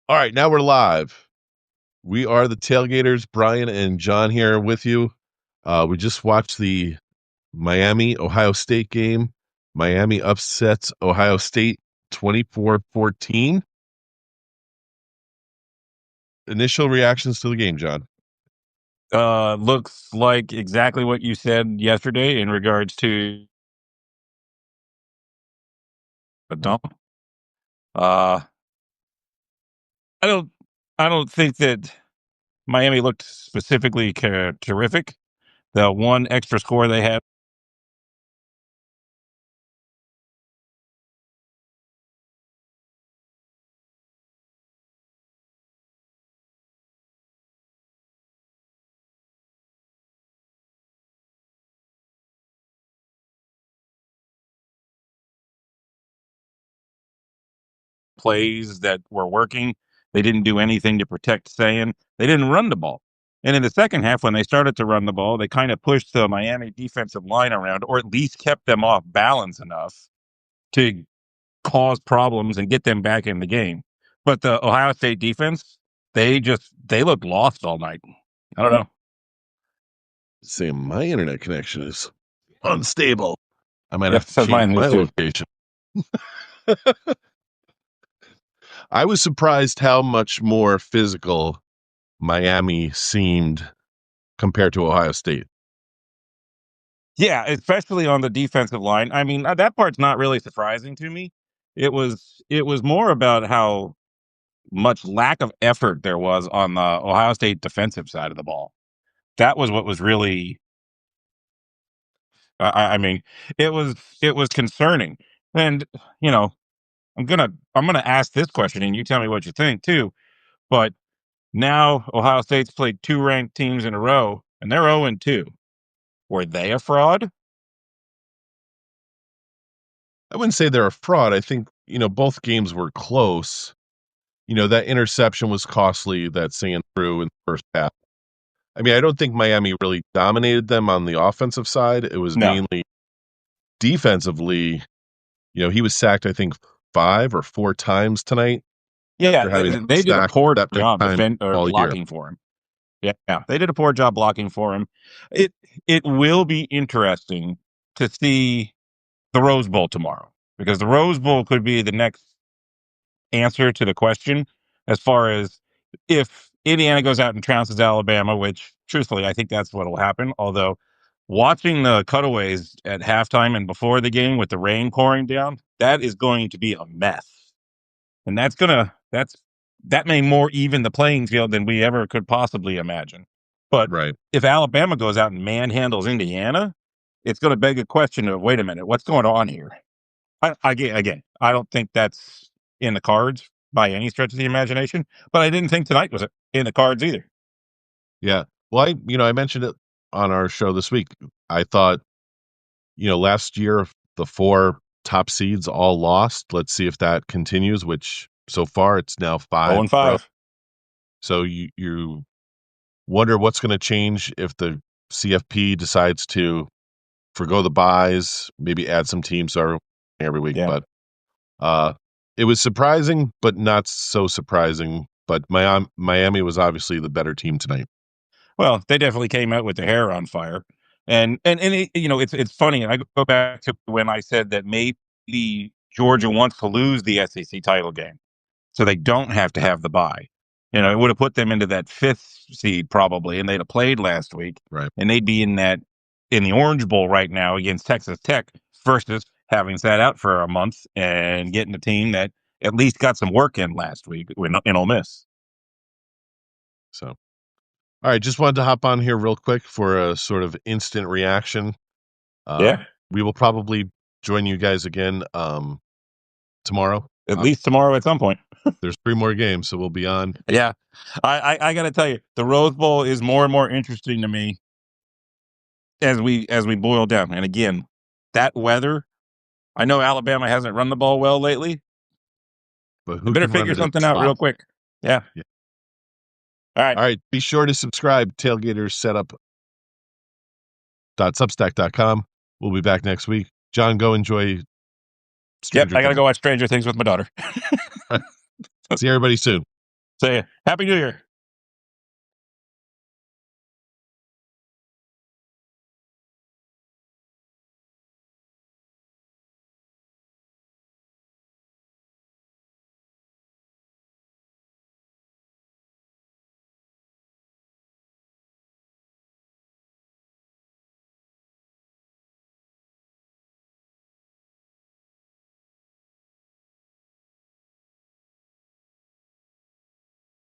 All right, now we're live. We are the Tailgaters, Brian and John here with you. We just watched the Miami-Ohio State game. Miami upsets Ohio State 24-14. Initial reactions to the game, John. Looks like exactly what you said yesterday in regards to a dump. Uh, I don't, I don't think that Miami looked specifically terrific. The one extra score they had plays that were working. They didn't do anything to protect Sayan. They didn't run the ball. And in the second half, when they started to run the ball, they kind of pushed the Miami defensive line around, or at least kept them off balance enough to cause problems and get them back in the game. But the Ohio State defense, they looked lost all night. I don't know. Saying my internet connection is unstable. I might Yeah, have to says change mine my is too. location. I was surprised how much more physical Miami seemed compared to Ohio State. Yeah, especially on the defensive line. I mean, that part's not really surprising to me. It was more about how much lack of effort there was on the Ohio State defensive side of the ball. That was what was really. I mean, it was concerning, and you know, I'm gonna ask this question, and you tell me what you think too. But now Ohio State's played two ranked teams in a row, and they're 0-2. Were they a fraud? I wouldn't say they're a fraud. I think, both games were close. That interception was costly that Sand threw in the first half. I mean, I don't think Miami really dominated them on the offensive side. It was No. mainly defensively. He was sacked, I think, 5 or 4 times tonight Yeah, after having they did a sacked poor that many job times all year. blocking for him. Yeah, they did a poor job blocking for him. It will be interesting to see the Rose Bowl tomorrow, because the Rose Bowl could be the next answer to the question as far as if Indiana goes out and trounces Alabama, which truthfully I think that's what will happen. Although watching the cutaways at halftime and before the game with the rain pouring down, that is going to be a mess. And that may more even the playing field than we ever could possibly imagine. But Right. if Alabama goes out and manhandles Indiana, it's going to beg a question of, wait a minute, what's going on here? Again, I don't think that's in the cards by any stretch of the imagination, but I didn't think tonight was in the cards either. Yeah. Well, I mentioned it on our show this week. I thought, last year the 4 top seeds all lost. Let's see if that continues, which so far it's now 5. 0-5. So you wonder what's going to change if the CFP decides to forgo the buys, maybe add some teams every week. Yeah. But it was surprising, but not so surprising. But Miami was obviously the better team tonight. Well, they definitely came out with their hair on fire. And it's funny. I go back to when I said that maybe Georgia wants to lose the SEC title game, so they don't have to have the bye. It would have put them into that 5th seed probably, and they'd have played last week, Right. and they'd be in the Orange Bowl right now against Texas Tech versus having sat out for a month and getting a team that at least got some work in last week in Ole Miss. So, all right, just wanted to hop on here real quick for a sort of instant reaction. Yeah. We will probably join you guys again tomorrow. At least tomorrow at some point. There's 3 more games, so we'll be on. Yeah. I got to tell you, the Rose Bowl is more and more interesting to me as we boil down. And again, that weather, I know Alabama hasn't run the ball well lately. But They who better can run figure it in something the out slot? real quick. Yeah. Yeah. All right. All right. Be sure to subscribe. Tailgaters setup.substack.com. We'll be back next week. John, go enjoy Stranger I got to Things. go watch Stranger Things with my daughter. See everybody soon. Say Happy New Year.